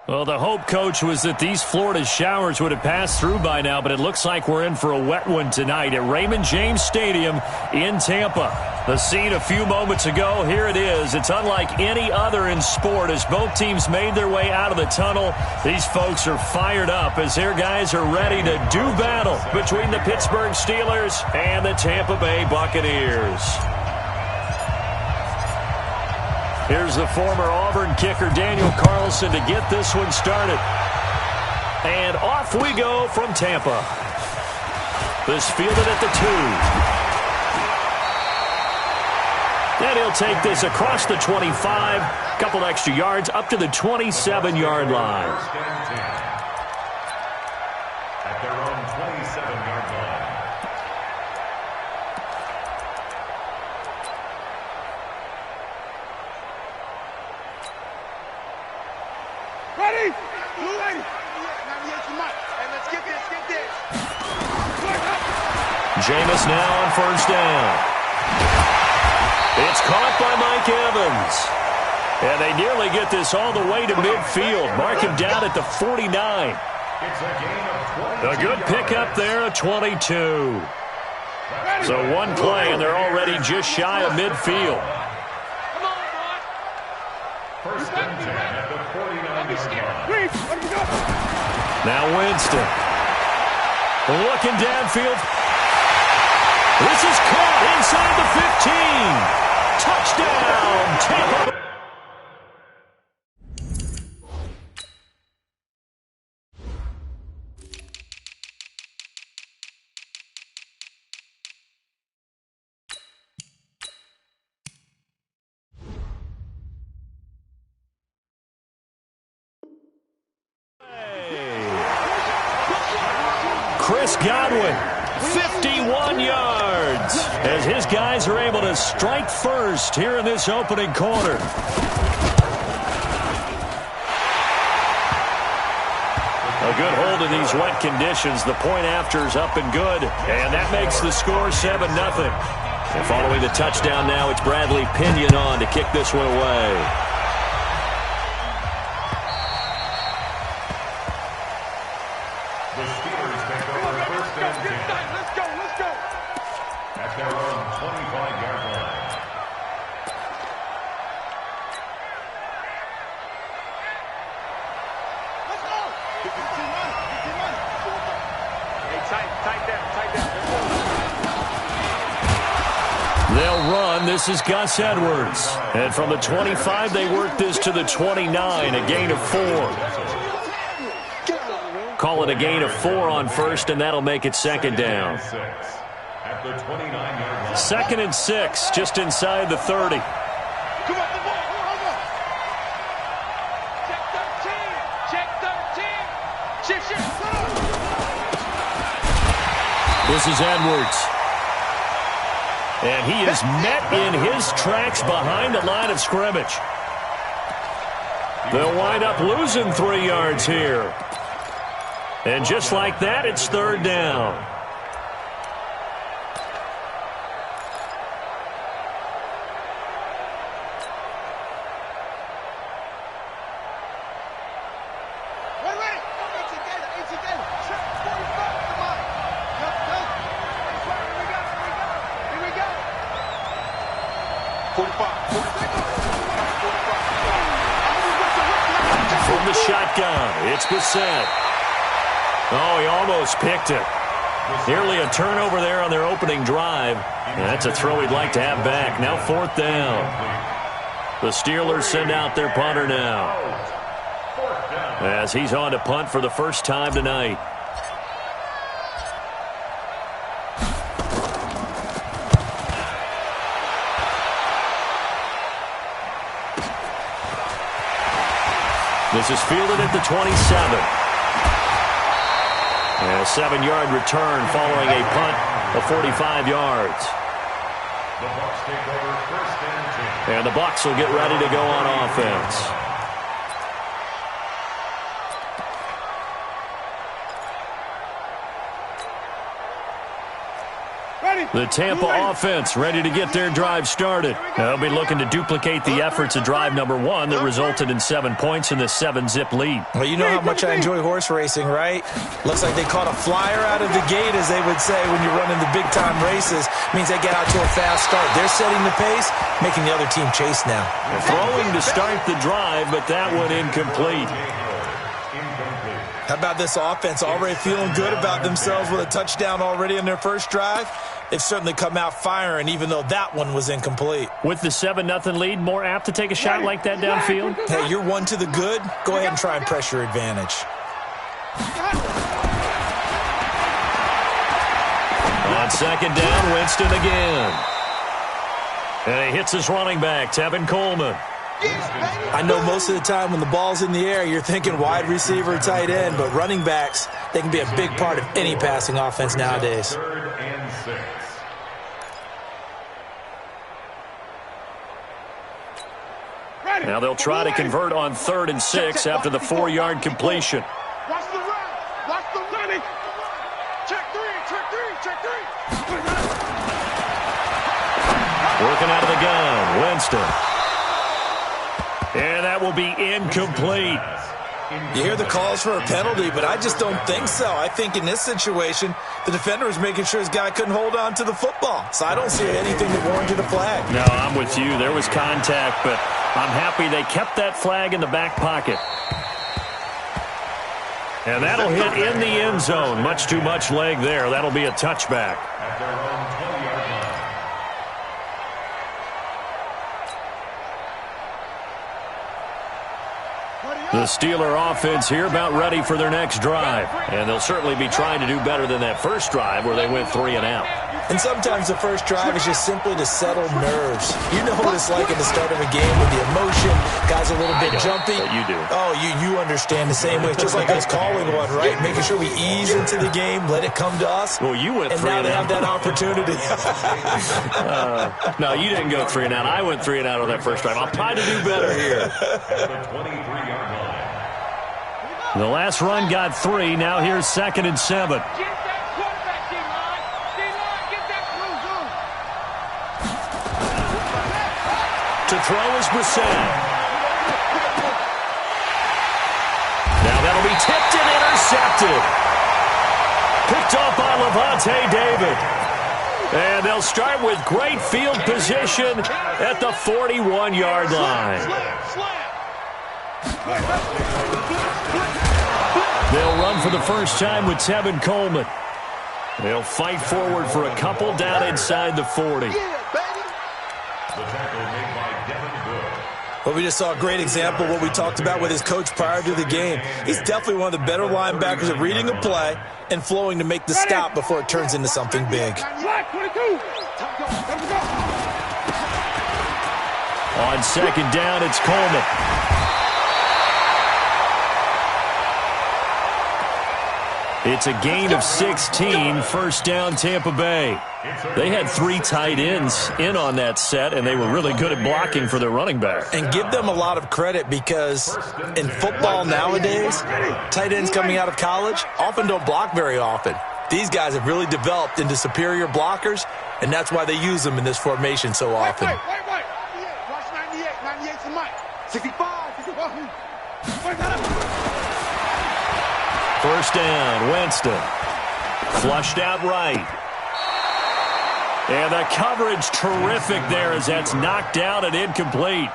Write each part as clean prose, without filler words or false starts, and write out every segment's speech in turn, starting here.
Well, the hope, Coach, was that these Florida showers would have passed through by now, but it looks like we're in for a wet one tonight at Raymond James Stadium in Tampa. The scene a few moments ago, here it is. It's unlike any other in sport as both teams made their way out of the tunnel. These folks are fired up as their guys are ready to do battle between the Pittsburgh Steelers and the Tampa Bay Buccaneers. Here's the former Auburn kicker, Daniel Carlson, to get this one started. And off we go from Tampa. This fielded at the 2. And he'll take this across the 25. Couple extra yards up to the 27-yard line. At their own 27-yard line. Ready? You ready? Hey, let's get this, get this. Jameis now on first down. It's caught by Mike Evans. And they nearly get this all the way to midfield. Mark him down at the 49. It's a gain of 22. A good pickup there at 22. So one play, and they're already just shy of midfield. First and 10 at the 49-yard line. Now Winston. Looking downfield. This is caught inside the 15. Touchdown, Tampa. Chris Godwin, 51 yards, as his guys are able to strike first here in this opening quarter. A good hold in these wet conditions. The point after is up and good, and that makes the score 7-0. And following the touchdown now, it's Bradley Pinion on to kick this one away. They'll run. This is Gus Edwards. And from the 25, they work this to the 29, a gain of 4. Call it a gain of 4 on first, and that'll make it second down. Second and 6, just inside the 30. This is Edwards. And he is met in his tracks behind the line of scrimmage. They'll wind up losing 3 yards here. And just like that, it's third down. From the shotgun, it's Bissett. Oh, he almost picked it. Nearly a turnover there on their opening drive. And that's a throw he'd like to have back. Now fourth down. The Steelers send out their punter now, as he's on to punt for the first time tonight. This is fielded at the 27. And a 7-yard return following a punt of 45 yards. The Bucks take over first and 10. And the Bucks will get ready to go on offense. Ready? The Tampa offense ready to get their drive started. They'll be looking to duplicate the efforts of drive number 1 that resulted in 7 points in the 7-zip lead. Well, you know how much I enjoy horse racing, right? Looks like they caught a flyer out of the gate, as they would say when you're running the big-time races. Means they get out to a fast start. They're setting the pace, making the other team chase now. Throwing to start the drive, but that one incomplete. How about this offense already feeling good about themselves with a touchdown already in their first drive? They've certainly come out firing, even though that one was incomplete. With the 7-0 lead, more apt to take a shot like that downfield? Hey, you're one to the good. Go ahead and try and press your advantage. On second down, Winston again. And he hits his running back, Tevin Coleman. I know most of the time when the ball's in the air, you're thinking wide receiver, tight end, but running backs, they can be a big part of any passing offense nowadays. Now they'll try to convert on 3rd and 6 after the 4-yard completion. Watch the run. Watch the running. Check 3. Working out of the gun, Winston. And that will be incomplete. You hear the calls for a penalty, but I just don't think so. I think in this situation, the defender was making sure his guy couldn't hold on to the football. So I don't see anything that warranted a flag. No, I'm with you. There was contact, but I'm happy they kept that flag in the back pocket. And that'll hit in the end zone. Much too much leg there. That'll be a touchback. The Steeler offense here about ready for their next drive. And they'll certainly be trying to do better than that first drive where they went 3 and out. And sometimes the first drive is just simply to settle nerves. You know what it's like at the start of a game with the emotion. Guys a little bit jumpy. But you do. Oh, you understand the same way. It's just like us calling one, right? Making sure we ease into the game, let it come to us. Well, you went 3 and out. And now they have that opportunity. No, you didn't go 3 and out. I went 3 and out on that first drive. I'll try to do better here. The last run got 3. Now here's 2nd and 7. To throw is Brissett. Now that'll be tipped and intercepted. Picked off by Levante David. And they'll start with great field position at the 41-yard line. They'll run for the first time with Tevin Coleman. They'll fight forward for a couple down inside the 40. Well, we just saw a great example of what we talked about with his coach prior to the game. He's definitely one of the better linebackers at reading a play and flowing to make the stop before it turns into something big. On second down, it's Coleman. It's a gain of 16, first down Tampa Bay. They had 3 tight ends in on that set, and they were really good at blocking for their running back. And give them a lot of credit because in football nowadays, tight ends coming out of college often don't block very often. These guys have really developed into superior blockers, and that's why they use them in this formation so often. Wait. Watch 98. 98's the mic. 65. 61. First down, Winston. Flushed out right. And the coverage terrific there as that's knocked down and incomplete.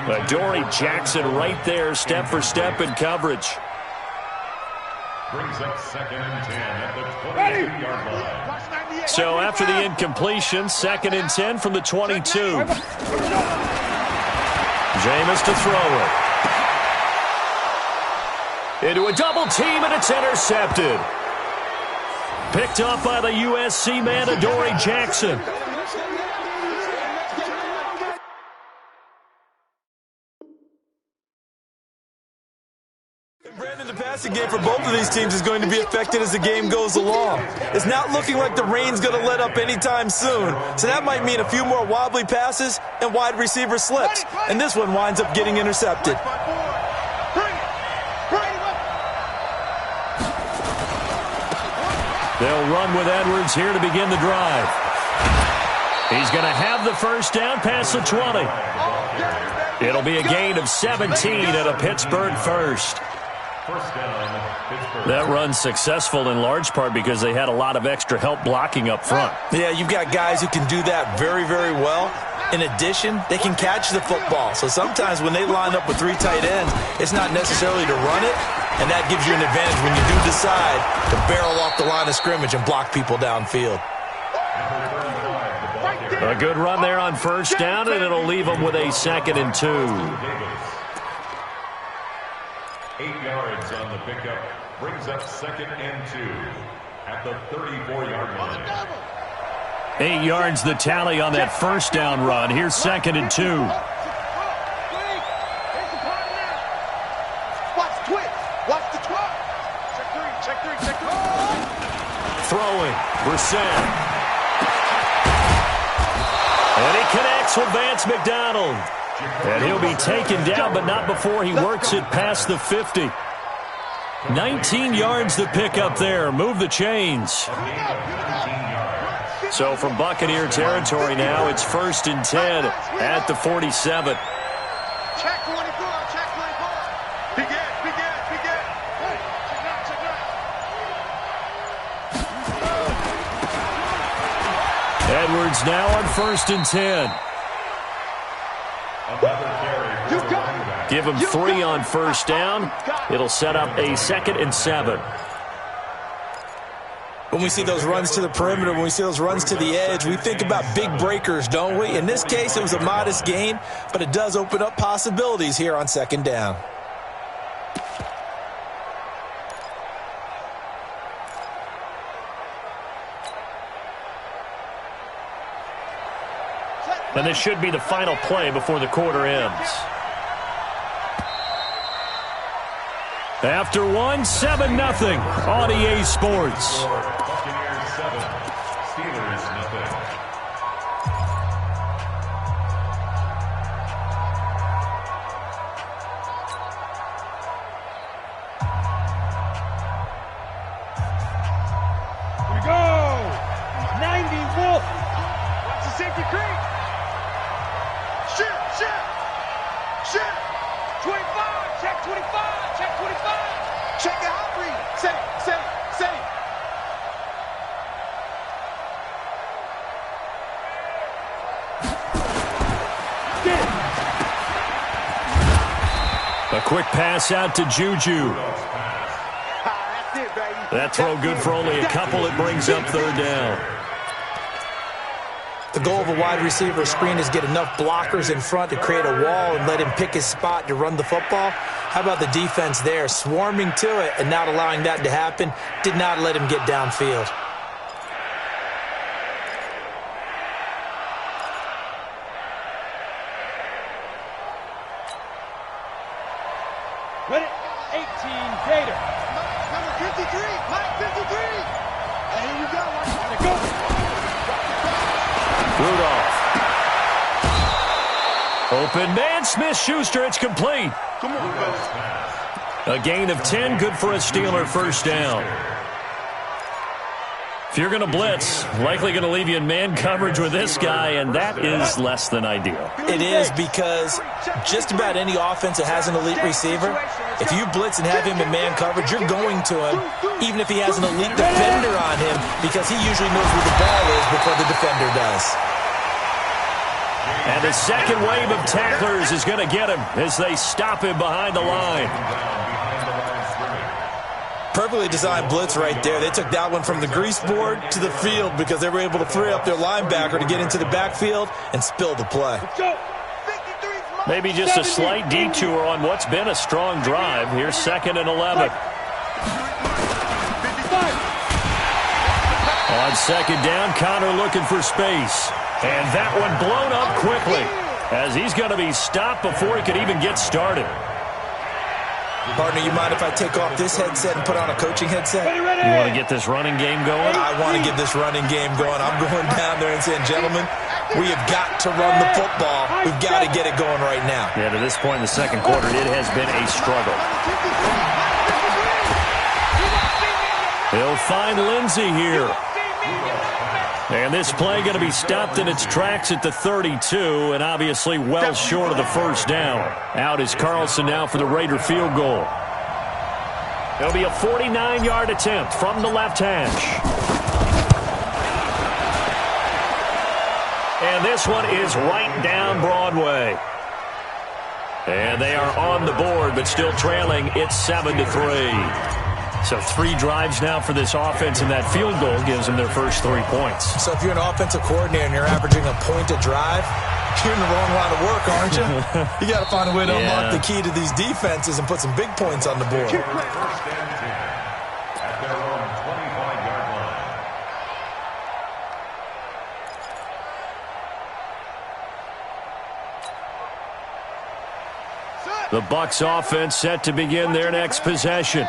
But Dory Jackson right there, step for step in coverage. Brings up 2nd and 10 at the 22-yard line. So after the incompletion, 2nd and 10 from the 22. Jameis to throw it. Into a double team, and it's intercepted. Picked up by the USC man, Adoree Jackson. Brandon, the passing game for both of these teams is going to be affected as the game goes along. It's not looking like the rain's going to let up anytime soon, so that might mean a few more wobbly passes and wide receiver slips, and this one winds up getting intercepted. They'll run with Edwards here to begin the drive. He's going to have the first down past the 20. It'll be a gain of 17 at a Pittsburgh first. That run's successful in large part because they had a lot of extra help blocking up front. Yeah, you've got guys who can do that very, very well. In addition, they can catch the football. So sometimes when they line up with 3 tight ends, it's not necessarily to run it, and that gives you an advantage when you do decide to barrel off the line of scrimmage and block people downfield. A good run there on first down, and it'll leave them with a 2nd and 2. 8 yards on the pickup. Brings up 2nd and 2 at the 34-yard line. 8 yards the tally on that first down run. Here's 2nd and 2. Watch the twitch. Watch the twitch. Check three. Throwing. Brissett. And he connects with Vance McDonald. And he'll be taken down, but not before he works it past the 50. 19 yards the pick up there. Move the chains. So from Buccaneer territory now, it's 1st and 10 at the 47. Check 24. Big Ed. Check out. Edwards now on 1st and 10. Give him 3 on first down. It'll set up a 2nd and 7. When we see those runs to the perimeter, when we see those runs to the edge, we think about big breakers, don't we? In this case, it was a modest gain, but it does open up possibilities here on 2nd down. And this should be the final play before the quarter ends. After 1, 7-0 on EA Sports. Buccaneers 7, Steelers 0. Here we go. 90 Wolf. Watch the safety creep. Shit. 25. Check 25. Check 25. Check it out, read. Say. A quick pass out to Juju. That's it, baby. That throw good for only a couple. It brings up 3rd down. The goal of a wide receiver screen is get enough blockers in front to create a wall and let him pick his spot to run the football. How about the defense there, swarming to it and not allowing that to happen? Did not let him get downfield. Ready? 18 Gator. Number 53. Mike 53. And here you go. Go. Rudolph. Open man, Smith-Schuster. It's complete. Come on, fellas. A gain of 10, good for a Steeler first down. If you're going to blitz, likely going to leave you in man coverage with this guy, and that is less than ideal. It is, because just about any offense that has an elite receiver, if you blitz and have him in man coverage, you're going to him, even if he has an elite defender on him, because he usually knows where the ball is before the defender does. And the second wave of tacklers is going to get him as they stop him behind the line. Perfectly designed blitz right there. They took that one from the grease board to the field because they were able to free up their linebacker to get into the backfield and spill the play. Maybe just a slight detour on what's been a strong drive. Here's 2nd and 11. On 2nd down, Connor looking for space. And that one blown up quickly as he's going to be stopped before he could even get started. Partner, you mind if I take off this headset and put on a coaching headset? You want to get this running game going? I want to get this running game going. I'm going down there and saying, gentlemen, we have got to run the football. We've got to get it going right now. Yeah, to this point in the second quarter, it has been a struggle. He'll find Lindsey here. And this play going to be stopped in its tracks at the 32, and obviously well short of the first down. Out is Carlson now for the Raider field goal. It'll be a 49-yard attempt from the left hash. And this one is right down Broadway. And they are on the board, but still trailing. It's 7-3. So 3 drives now for this offense, and that field goal gives them their first 3 points. So if you're an offensive coordinator and you're averaging a point a drive, you're in the wrong line of work, aren't you? You got to find a way to unlock the key to these defenses and put some big points on the board. First and 10 at their own 25-yard line. The Bucks offense set to begin their next possession.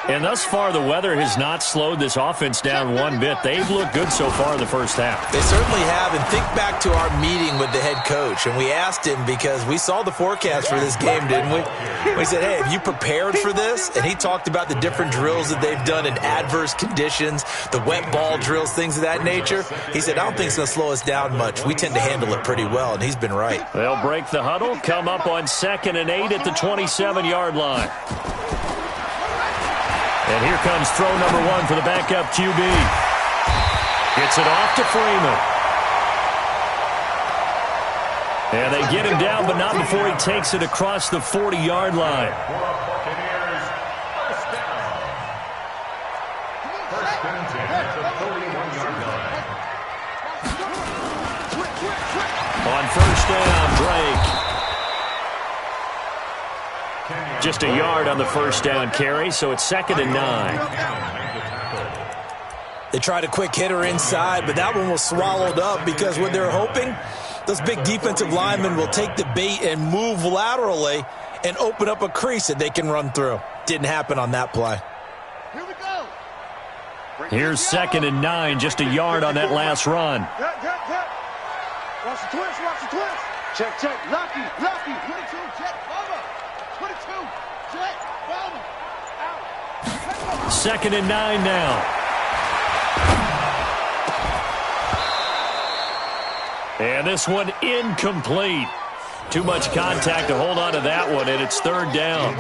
And thus far, the weather has not slowed this offense down one bit. They've looked good so far in the first half. They certainly have. And think back to our meeting with the head coach. And we asked him because we saw the forecast for this game, didn't we? We said, hey, have you prepared for this? And he talked about the different drills that they've done in adverse conditions, the wet ball drills, things of that nature. He said, I don't think it's going to slow us down much. We tend to handle it pretty well, and he's been right. They'll break the huddle, come up on 2nd and 8 at the 27-yard line. And here comes throw number 1 for the backup QB. Gets it off to Freeman. And they get him down, but not before he takes it across the 40-yard line. First and 10 at the 41-yard line. On first down, Drake. Just a yard on the first down carry, so it's 2nd and 9. They tried a quick hitter inside, but that one was swallowed up because what they're hoping, those big defensive linemen will take the bait and move laterally and open up a crease that they can run through. Didn't happen on that play. Here we go. Here's 2nd and 9, just a yard on that last run. Watch the twist, watch the twist. Check, check, lucky, 22, check, over. 22, check, over. Out. 2nd and 9 now. And this one incomplete. Too much contact to hold on to that one, and it's 3rd down.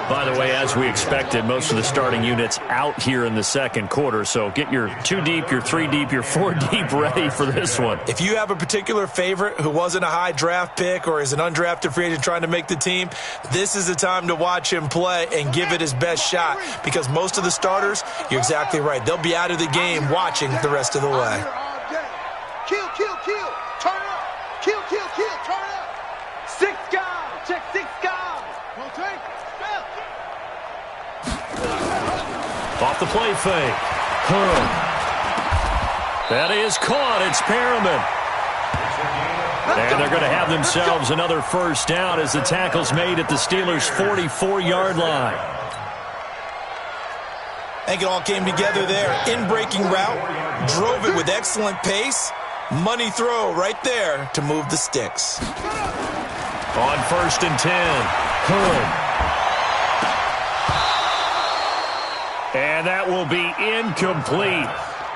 By the way, as we expected, most of the starting units out here in the second quarter, so get your 2 deep, your 3 deep, your 4 deep ready for this one. If you have a particular favorite who wasn't a high draft pick or is an undrafted free agent trying to make the team, this is the time to watch him play and give it his best shot, because most of the starters, you're exactly right, they'll be out of the game watching the rest of the way. Kill, kill, kill. Turn up. Kill, kill, kill. Turn up. 6 guys. Check 6 guys. Don't take. Off the play fake. That is caught. It's Perriman. And they're going to have themselves another first down as the tackle's made at the Steelers' 44-yard line. I think it all came together there. In-breaking route, drove it with excellent pace. Money throw right there to move the sticks. On 1st and 10, Hood. And that will be incomplete.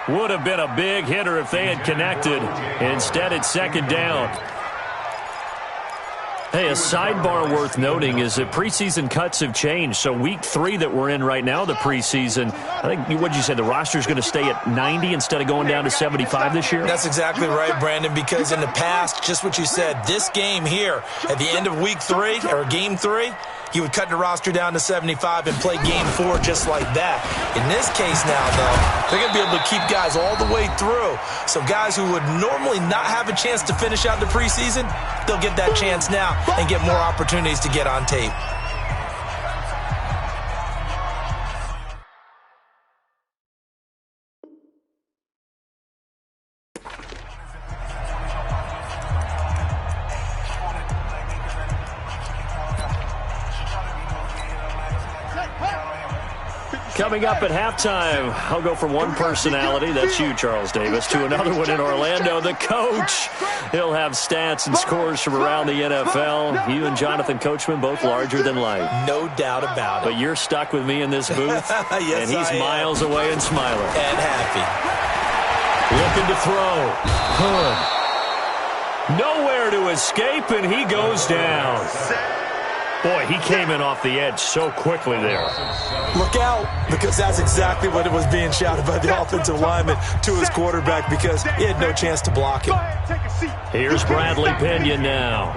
Would have been a big hitter if they had connected. Instead, it's 2nd down. Hey, a sidebar worth noting is that preseason cuts have changed. So week 3 that we're in right now, the preseason, I think, what did you say, the roster's going to stay at 90 instead of going down to 75 this year? That's exactly right, Brandon, because in the past, just what you said, this game here, at the end of week 3, or game 3, he would cut the roster down to 75 and play game 4 just like that. In this case now, though, they're going to be able to keep guys all the way through. So guys who would normally not have a chance to finish out the preseason, they'll get that chance now and get more opportunities to get on tape. Coming up at halftime, I'll go from one personality, that's you, Charles Davis, to another one in Orlando, the coach. He'll have stats and scores from around the NFL. You and Jonathan Coachman both larger than life. No doubt about it. But you're stuck with me in this booth, yes, and he's miles away and smiling. And happy. Looking to throw. Hood. Nowhere to escape, and he goes down. Boy, he came in off the edge so quickly there. Look out, because that's exactly what it was being shouted by the offensive lineman to his quarterback, because he had no chance to block him. Here's Bradley Pinion now,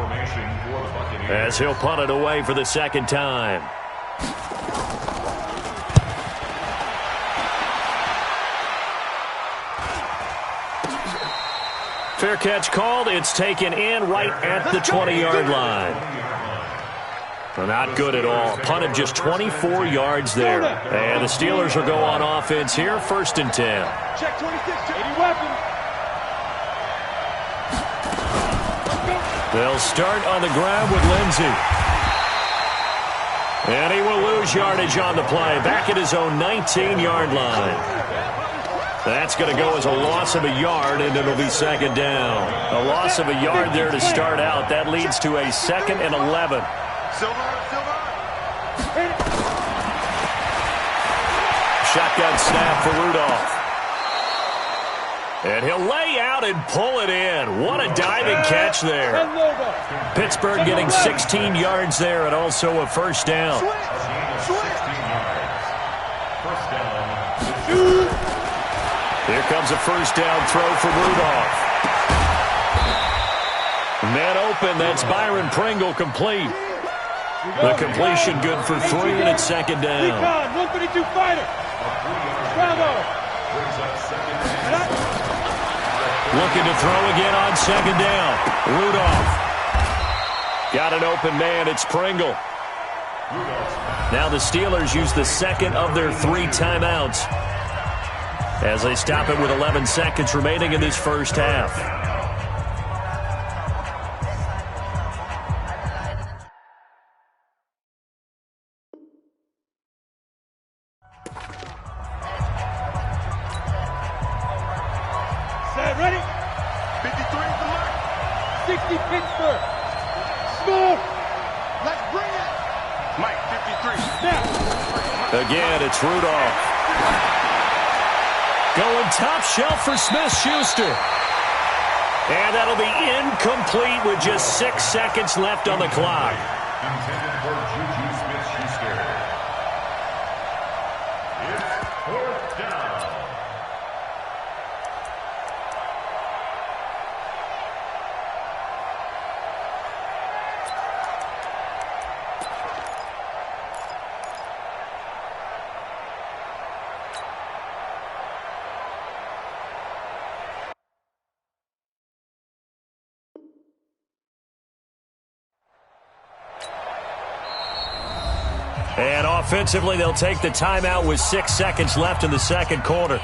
as he'll punt it away for the second time. Fair catch called. It's taken in right at the 20-yard line. Not good at all. Punt of just 24 yards there. And the Steelers will go on offense here, 1st and 10. Check 26, 80 weapons. They'll start on the ground with Lindsey. And he will lose yardage on the play. Back at his own 19-yard line. That's going to go as a loss of a yard, and it'll be second down. A loss of a yard there to start out. That leads to a 2nd and 11. Shotgun snap for Rudolph. And he'll lay out and pull it in. What a diving catch there. Pittsburgh getting 16 yards there and also a 1st down. Here comes a 1st down throw for Rudolph. Man open, that's Byron Pringle complete. The completion good for 3, and it's 2nd down. 152 fighter. Bravo. Looking to throw again on 2nd down. Rudolph. Got an open man, it's Pringle. Now the Steelers use the 2nd of their 3 timeouts as they stop it with 11 seconds remaining in this first half. Set, ready? 53 at the mark. 60 Pittsburgh. Score. Let's bring it. Mike, 53. Snap. Again, it's Rudolph. Going top shelf for Smith-Schuster. And that'll be incomplete with just 6 seconds left on the clock. Intended for Juju Smith-Schuster. It's 4th down. And offensively, they'll take the timeout with 6 seconds left in the second quarter.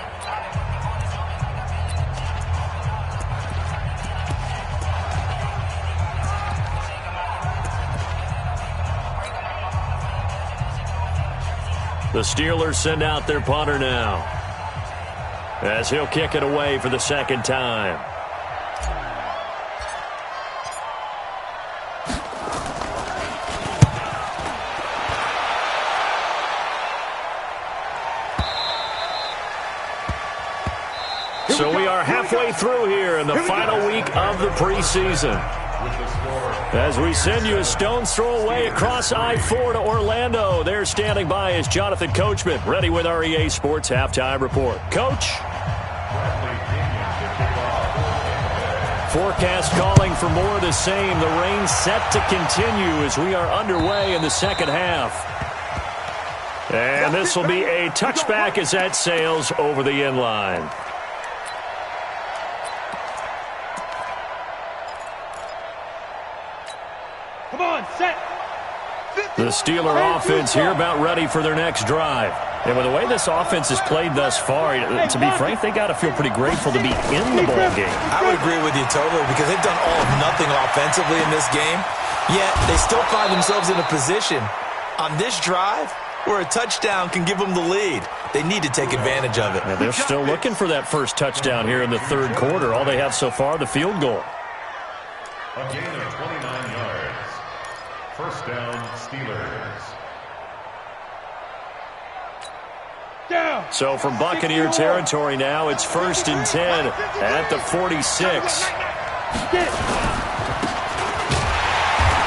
The Steelers send out their punter now, as he'll kick it away for the second time. So we are halfway through here in the final week of the preseason, as we send you a stone's throw away across I-4 to Orlando. There standing by is Jonathan Coachman, ready with our EA Sports Halftime Report. Coach? Forecast calling for more of the same. The rain set to continue as we are underway in the second half. And this will be a touchback as that sails over the end line. Come on, set. The Steeler offense here about ready for their next drive. And with the way this offense has played thus far, to be frank, they got to feel pretty grateful to be in the ball game. I would agree with you totally, because they've done all of nothing offensively in this game, yet they still find themselves in a position on this drive where a touchdown can give them the lead. They need to take advantage of it. And they're still looking for that first touchdown here in the third quarter. All they have so far, the field goal. A gain of 29 yards. First down, Steelers. So from Buccaneer territory now, it's 1st and 10 at the 46.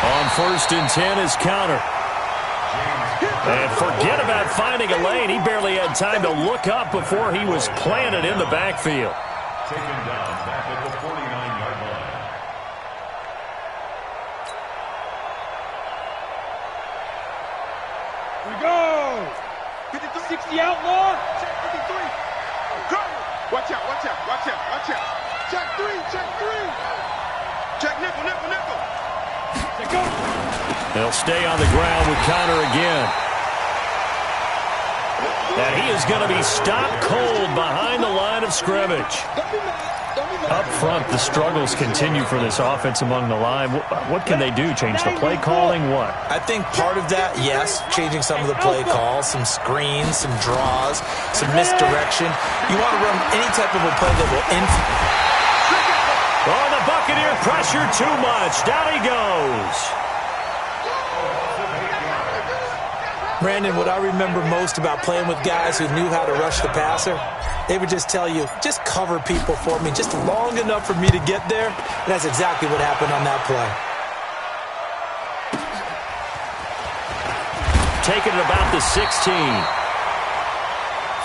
On 1st and 10 is Counter. And forget about finding a lane. He barely had time to look up before he was planted in the backfield. Taken down back at the 49-yard line. We go. 60 outlaw. Check 53. Go. Watch out, watch out, watch out, watch out. Check 3, check 3. Check nickel, nickel, nickel. Check go. They'll stay on the ground with Connor again. And he is going to be stopped cold behind the line of scrimmage. Up front, the struggles continue for this offense among the line. What can they do? Change the play calling? What? I think part of that, yes, changing some of the play calls, some screens, some draws, some misdirection. You want to run any type of a play that will Oh, the Buccaneer pressure too much. Down he goes. Brandon, what I remember most about playing with guys who knew how to rush the passer, they would just tell you, just cover people for me just long enough for me to get there. And that's exactly what happened on that play. Taking it about the 16.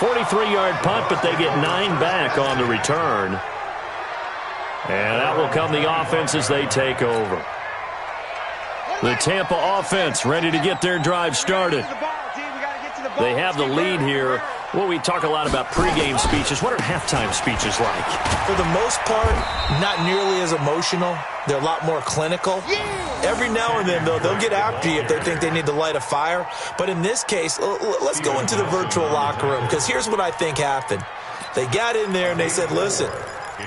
43-yard punt, but they get 9 back on the return. And that will come the offense as they take over. The Tampa offense ready to get their drive started. They have the lead here. Well, we talk a lot about pregame speeches. What are halftime speeches like? For the most part, not nearly as emotional. They're a lot more clinical. Every now and then, though, they'll get after you if they think they need to light a fire. But in this case, let's go into the virtual locker room, because here's what I think happened. They got in there and they said, listen,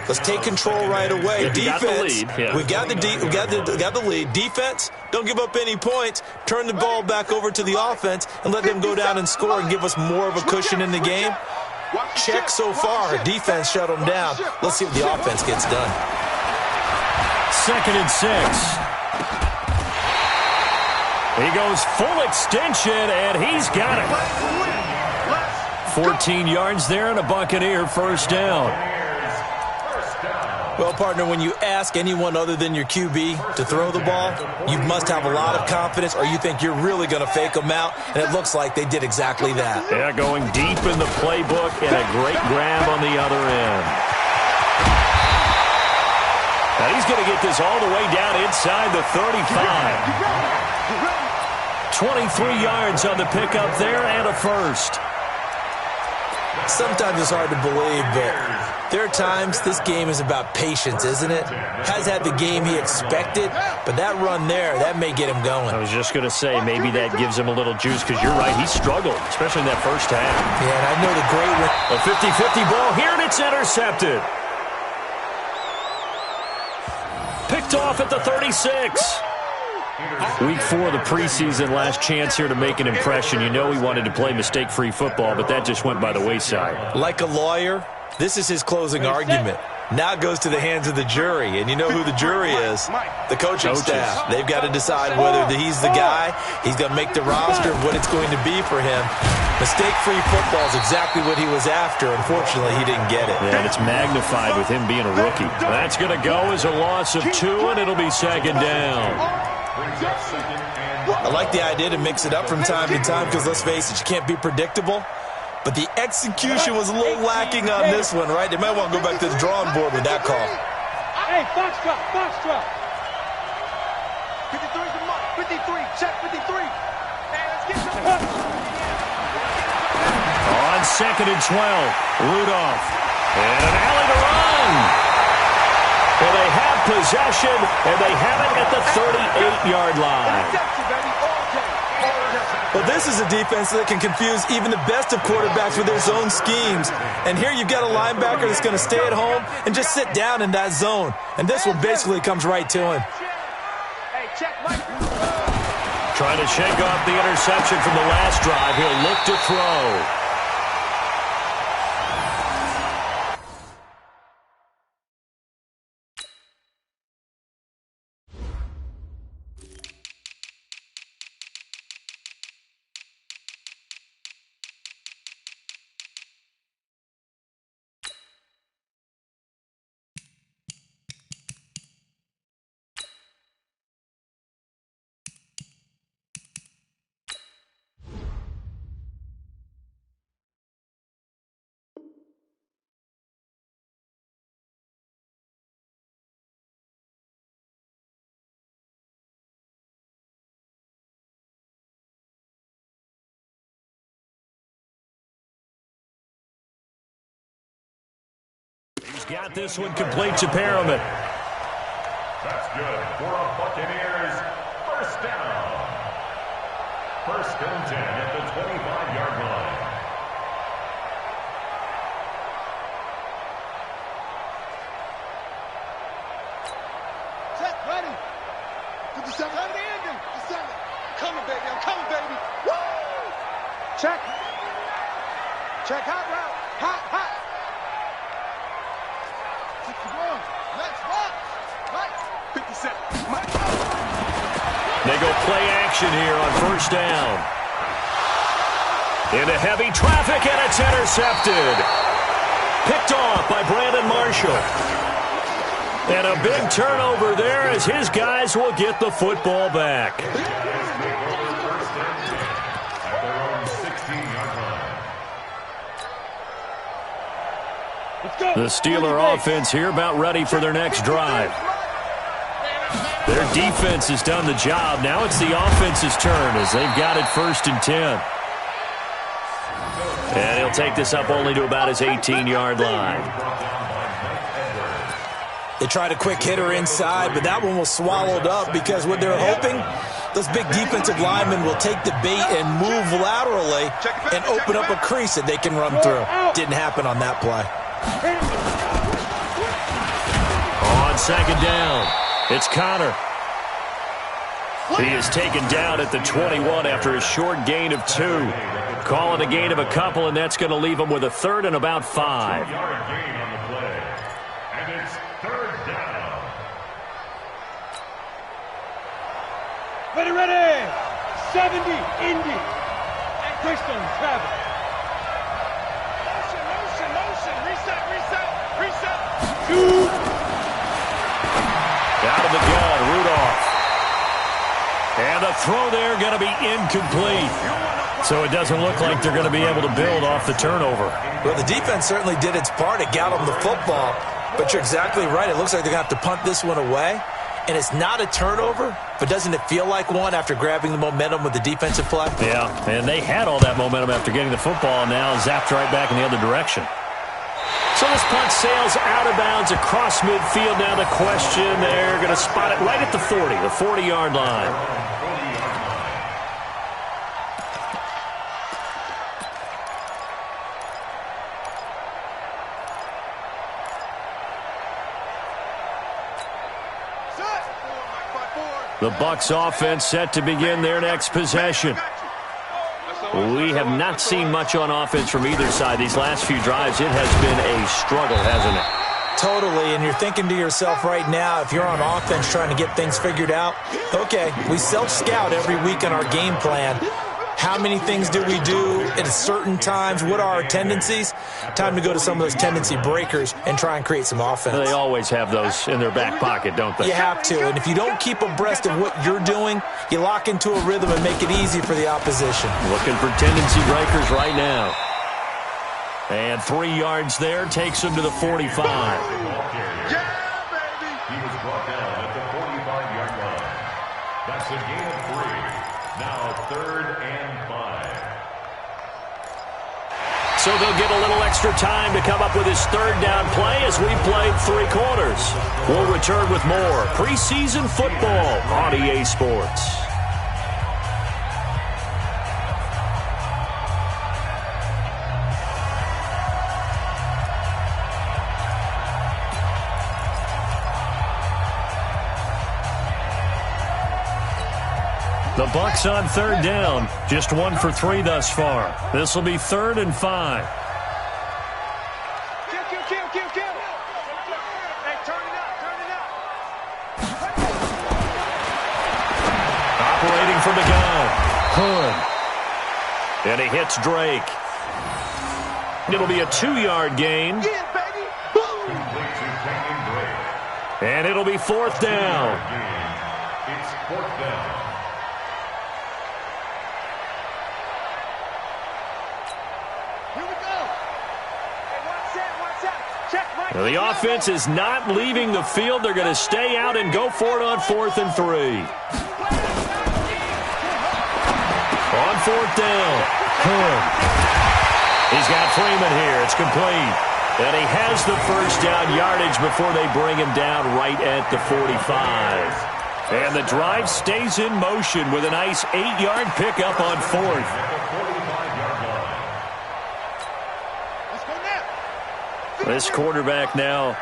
let's take control right away. Defense, we got the lead. Defense, don't give up any points. Turn the ball back over to the offense and let them go down and score and give us more of a cushion in the game. Check so far. Defense shut them down. Let's see what the offense gets done. 2nd and 6. He goes full extension, and he's got it. 14 yards there and a Buccaneer first down. Well, partner, when you ask anyone other than your QB to throw the ball, you must have a lot of confidence, or you think you're really going to fake them out, and it looks like they did exactly that. Yeah, going deep in the playbook and a great grab on the other end. Now he's going to get this all the way down inside the 35. 23 yards on the pickup there and a first. Sometimes it's hard to believe, but there are times this game is about patience, isn't it? Has had the game he expected, but that run there, that may get him going. I was just going to say, maybe that gives him a little juice, because you're right, he struggled, especially in that first half. Yeah, and I know the great one. A 50-50 ball here, and it's intercepted. Picked off at the 36. Week 4 of the preseason, last chance here to make an impression. You know he wanted to play mistake-free football, but that just went by the wayside. Like a lawyer, this is his closing argument. Now it goes to the hands of the jury, and you know who the jury is. The coaching staff. They've got to decide whether he's the guy, he's going to make the roster, what it's going to be for him. Mistake-free football is exactly what he was after. Unfortunately, he didn't get it. Yeah, and it's magnified with him being a rookie. That's going to go as a loss of 2, and it'll be second down. I like the idea to mix it up from time to time, because let's face it, you can't be predictable. But the execution was a little lacking on this one, right? They might want to go back to the drawing board with that call. Hey, box drop, box drop. 53's the mark. 53, check 53. Hey, let's get some. On 2nd and 12, Rudolph. And an alley to run. Well, they have possession, and they have it at the 38-yard line. Well, this is a defense that can confuse even the best of quarterbacks with their zone schemes. And here you've got a linebacker that's going to stay at home and just sit down in that zone. And this one basically comes right to him. Trying to shake off the interception from the last drive. He'll look to throw. He's got this one complete to Perriman. That's good for a Buccaneers first down. First and 10 at the 25-yard line. Check, ready. 57. Let it in. 57. Coming, baby. I'm coming, baby. Woo! Check. Check, hot route. Hot. 61. Let's rock. Right. 57. They go play action here on first down. Into heavy traffic, and it's intercepted. Picked off by Brandon Marshall. And a big turnover there as his guys will get the football back. The Steeler offense here about ready for their next drive. Their defense has done the job. Now it's the offense's turn as they've got it first and 10. And he'll take this up only to about his 18-yard line. They tried a quick hitter inside, but that one was swallowed up because what they're hoping, those big defensive linemen will take the bait and move laterally and open up a crease that they can run through. Didn't happen on that play. On second down, it's Connor. He is taken down at the 21 after a short gain of 2. Call it a gain of a couple, and that's going to leave him with a third and about 5. And it's third down. Ready. 70, Indy. And Christian, Travis. Motion. Reset. Shoot. Out of the gun, Rudolph. And the throw there going to be incomplete. So it doesn't look like they're going to be able to build off the turnover. Well, the defense certainly did its part. It got them the football. But you're exactly right. It looks like they're going to have to punt this one away. And it's not a turnover, but doesn't it feel like one after grabbing the momentum with the defensive play? Yeah, and they had all that momentum after getting the football, and now zapped right back in the other direction. So this punt sails out of bounds across midfield. Now the question, they're going to spot it right at the 40, the 40-yard line. The Bucks offense set to begin their next possession. We have not seen much on offense from either side. These last few drives, it has been a struggle, hasn't it? Totally, and you're thinking to yourself right now, if you're on offense trying to get things figured out, okay, we self-scout every week on our game plan. How many things do we do at certain times? What are our tendencies? Time to go to some of those tendency breakers and try and create some offense. They always have those in their back pocket, don't they? You have to, and if you don't keep abreast of what you're doing, you lock into a rhythm and make it easy for the opposition. Looking for tendency breakers right now. And 3 yards there takes him to the 45. Yeah, baby! He was brought down at the 45-yard line. That's a gain of 3. Now third and 5. So they'll get a little extra time to come up with his third down play as we played 3 quarters. We'll return with more preseason football on EA Sports. The Bucks on third down. Just 1 for 3 thus far. This will be 3rd and 5. Hey, turn it up. Operating from the gun. Hood. And he hits Drake. It'll be a 2-yard gain. Yeah, baby. And it'll be 4th down. It's 4th down. Here we go. Hey, watch out. Check right. Now, the offense is not leaving the field. They're going to stay out and go for it on 4th and 3. On 4th down. Hood. He's got Freeman here. It's complete. And he has the first down yardage before they bring him down right at the 45. And the drive stays in motion with a nice 8-yard pickup on 4th. Let's go now. This quarterback now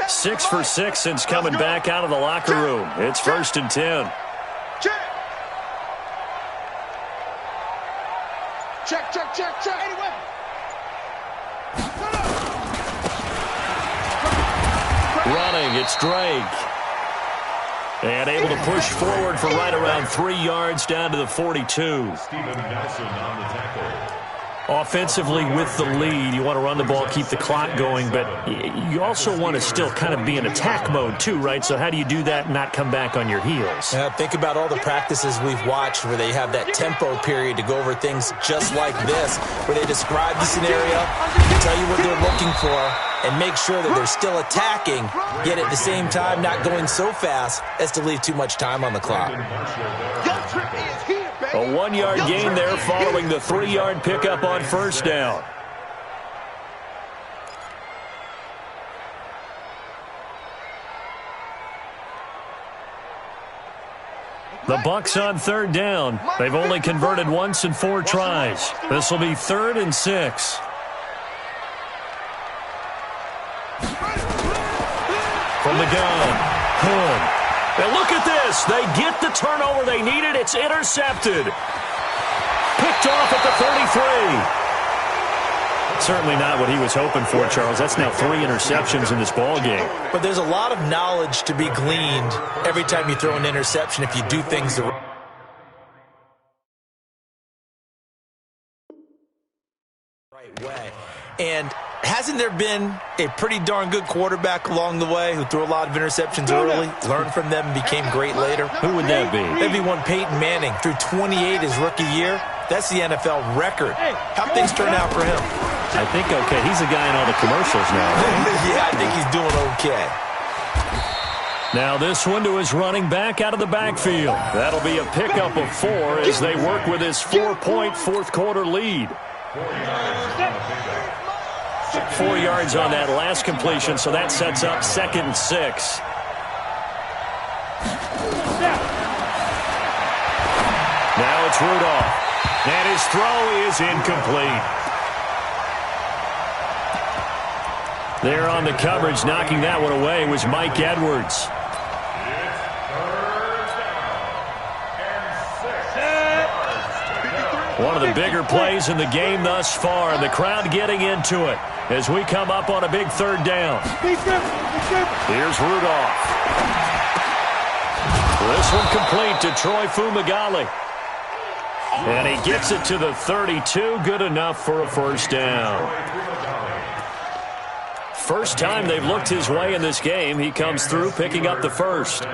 6 for 6 since coming back out of the locker room. It's 1st and 10. Check. Anyway. Running, it's Drake. And able to push forward for right around 3 yards down to the 42. Steven Nelson on the tackle. Offensively with the lead, you want to run the ball, keep the clock going, but you also want to still kind of be in attack mode too, right? So how do you do that and not come back on your heels? Think about all the practices we've watched where they have that tempo period to go over things just like this, where they describe the scenario, tell you what they're looking for, and make sure that they're still attacking, yet at the same time not going so fast as to leave too much time on the clock. A 1-yard gain there following the 3-yard pickup on 1st down. The Bucks on 3rd down. They've only converted once in 4 tries. This will be 3rd and 6. From the gun, Hood. And look at this. They get the turnover they needed. It's intercepted. Picked off at the 33. Certainly not what he was hoping for, Charles. That's now 3 interceptions in this ball game. But there's a lot of knowledge to be gleaned every time you throw an interception if you do things the right way. And hasn't there been a pretty darn good quarterback along the way who threw a lot of interceptions early, learned from them, and became great later? Who would that be? That'd be one Peyton Manning. Threw 28 his rookie year. That's the NFL record. How'd things turn out for him? I think okay. He's a guy in all the commercials now. Yeah, I think he's doing okay. Now this one to his running back out of the backfield. That'll be a pickup of 4 as they work with his 4-point fourth-quarter lead. 4 yards on that last completion, so that sets up 2nd and 6. Now it's Rudolph, and his throw is incomplete. There on the coverage, knocking that one away, was Mike Edwards. One of the bigger plays in the game thus far, and the crowd getting into it as we come up on a big 3rd down. Here's Rudolph. This one complete to Troy Fumagalli. And he gets it to the 32, good enough for a 1st down. First time they've looked his way in this game, he comes through picking up the 1st.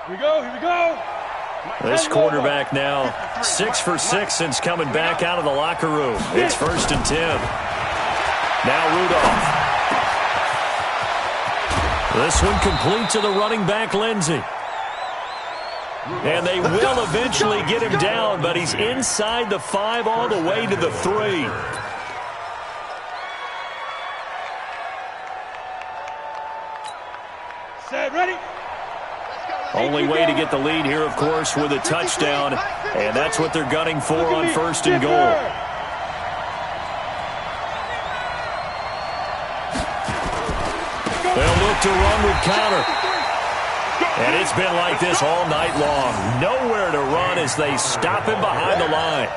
Here we go. This quarterback now 6 for 6 since coming back out of the locker room. It's 1st and 10. Now Rudolph. This one complete to the running back, Lindsey. And they will eventually get him down, but he's inside the 5 all the way to the 3. Set, ready? Only way to get the lead here, of course, with a touchdown, and that's what they're gunning for on 1st and goal. to run with counter. And it's been like this all night long. Nowhere to run as they stop him behind the line.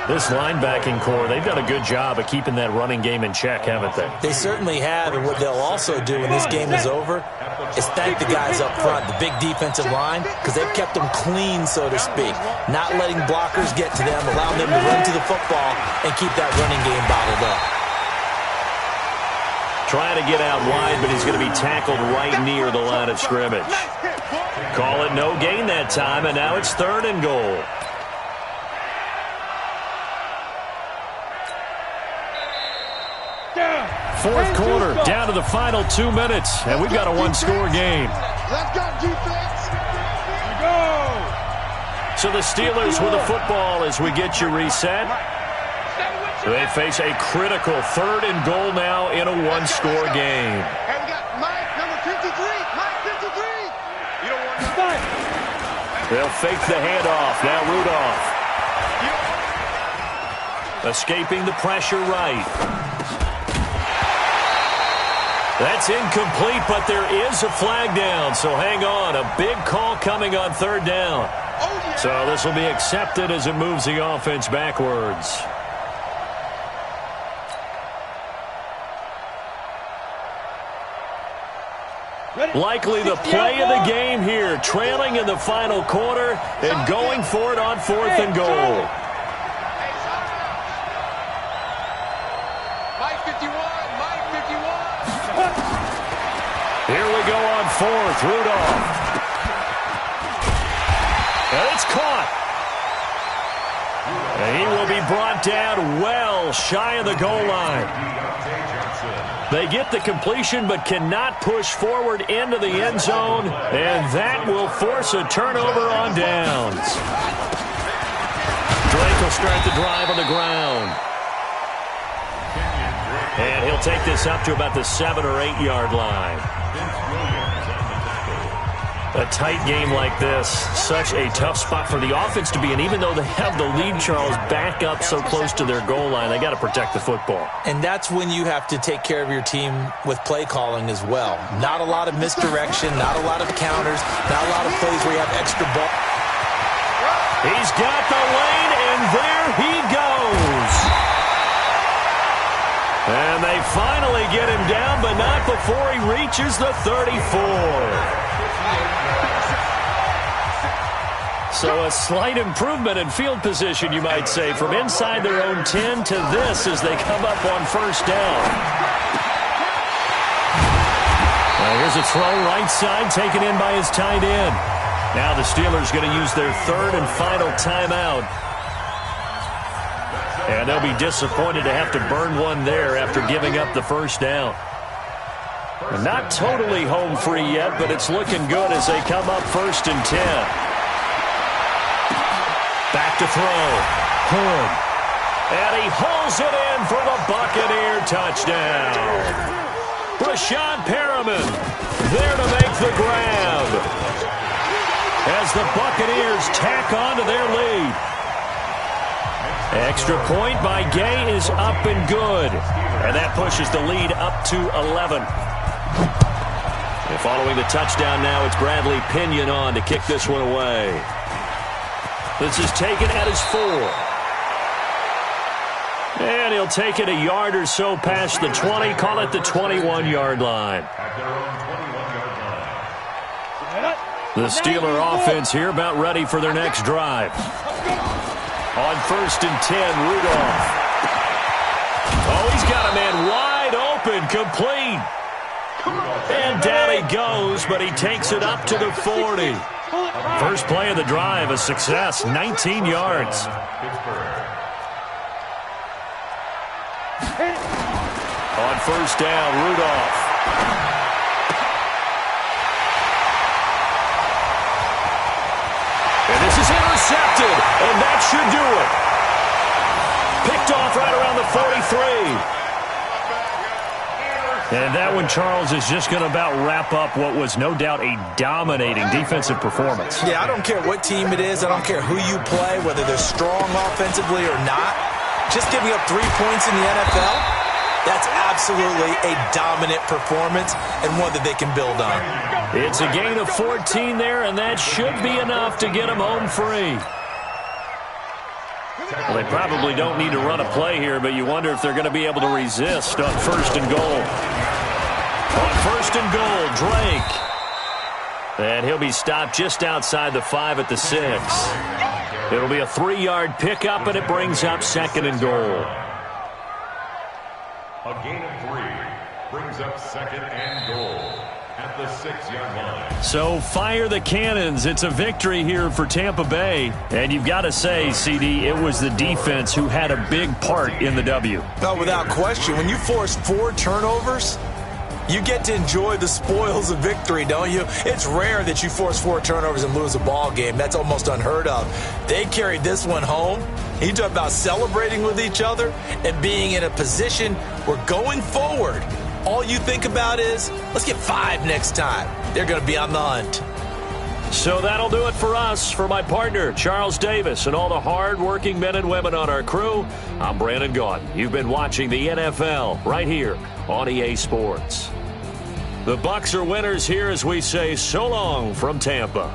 This linebacking core, they've done a good job of keeping that running game in check, haven't they? They certainly have, and what they'll also do when this game is over is thank the guys up front, the big defensive line, because they've kept them clean, so to speak, not letting blockers get to them, allowing them to run to the football and keep that running game bottled up. Trying to get out wide, but he's going to be tackled right near the line of scrimmage. Call it no gain that time, and now it's 3rd and goal. Fourth quarter, down to the final 2 minutes, and we've got a one-score game. Let's go, defense. So the Steelers with the football as we get you reset. They face a critical 3rd and goal now in a one-score game. And we got Mike, number 53. Mike, 53. You don't want to. They'll fake the handoff. Now Rudolph. Escaping the pressure right. That's incomplete, but there is a flag down, so hang on. A big call coming on 3rd down. So this will be accepted as it moves the offense backwards. Likely the play of the game here, trailing in the final quarter and going for it on 4th and goal. Mike 51, Mike 51. Here we go on 4th, Rudolph. And it's caught. And he will be brought down well shy of the goal line. They get the completion but cannot push forward into the end zone, and that will force a turnover on downs. Drake will start the drive on the ground. And he'll take this up to about the 7 or 8 yard line. A tight game like this, such a tough spot for the offense to be in. Even though they have the lead, Charles, back up so close to their goal line, they got to protect the football. And that's when you have to take care of your team with play calling as well. Not a lot of misdirection, not a lot of counters, not a lot of plays where you have extra ball. He's got the lane, and there he goes. And they finally get him down, but not before he reaches the 34. So a slight improvement in field position, you might say, from inside their own 10 to this as they come up on 1st down. Here's a throw right side taken in by his tight end. Now the Steelers going to use their 3rd and final timeout. And they'll be disappointed to have to burn one there after giving up the 1st down. Not totally home free yet, but it's looking good as they come up 1st and 10. Back to throw. Hood. And he hauls it in for the Buccaneer touchdown. Rashad Perriman there to make the grab as the Buccaneers tack on to their lead. Extra point by Gay is up and good. And that pushes the lead up to 11. And following the touchdown now, it's Bradley Pinion on to kick this one away. This is taken at his 4. And he'll take it a yard or so past the 20, call it the 21-yard line. The Steeler offense here about ready for their next drive. On 1st and 10, Rudolph. Oh, he's got a man wide open, complete. And down he goes, but he takes it up to the 40. First play of the drive, a success, 19 yards. On 1st down, Rudolph. And this is intercepted, and that should do it. Picked off right around the 43. And that one, Charles, is just going to about wrap up what was no doubt a dominating defensive performance. Yeah, I don't care what team it is. I don't care who you play, whether they're strong offensively or not. Just giving up 3 points in the NFL, That's absolutely a dominant performance and one that they can build on. It's a gain of 14 there, and that should be enough to get them home free. Well, they probably don't need to run a play here, but you wonder if they're going to be able to resist on 1st and goal. On 1st and goal, Drake. And he'll be stopped just outside the 5 at the 6. It'll be a 3-yard pickup, and it brings up 2nd and goal. A gain of 3 brings up 2nd and goal at the 6-yard line. So fire the cannons. It's a victory here for Tampa Bay. And you've got to say, CD, it was the defense who had a big part in the W. No, without question. When you force 4 turnovers, you get to enjoy the spoils of victory, don't you? It's rare that you force 4 turnovers and lose a ball game. That's almost unheard of. They carried this one home. You talk about celebrating with each other and being in a position where going forward, all you think about is, let's get 5 next time. They're going to be on the hunt. So that'll do it for us. For my partner, Charles Davis, and all the hard-working men and women on our crew, I'm Brandon Gaudin. You've been watching the NFL right here on EA Sports. The Bucks are winners here as we say so long from Tampa.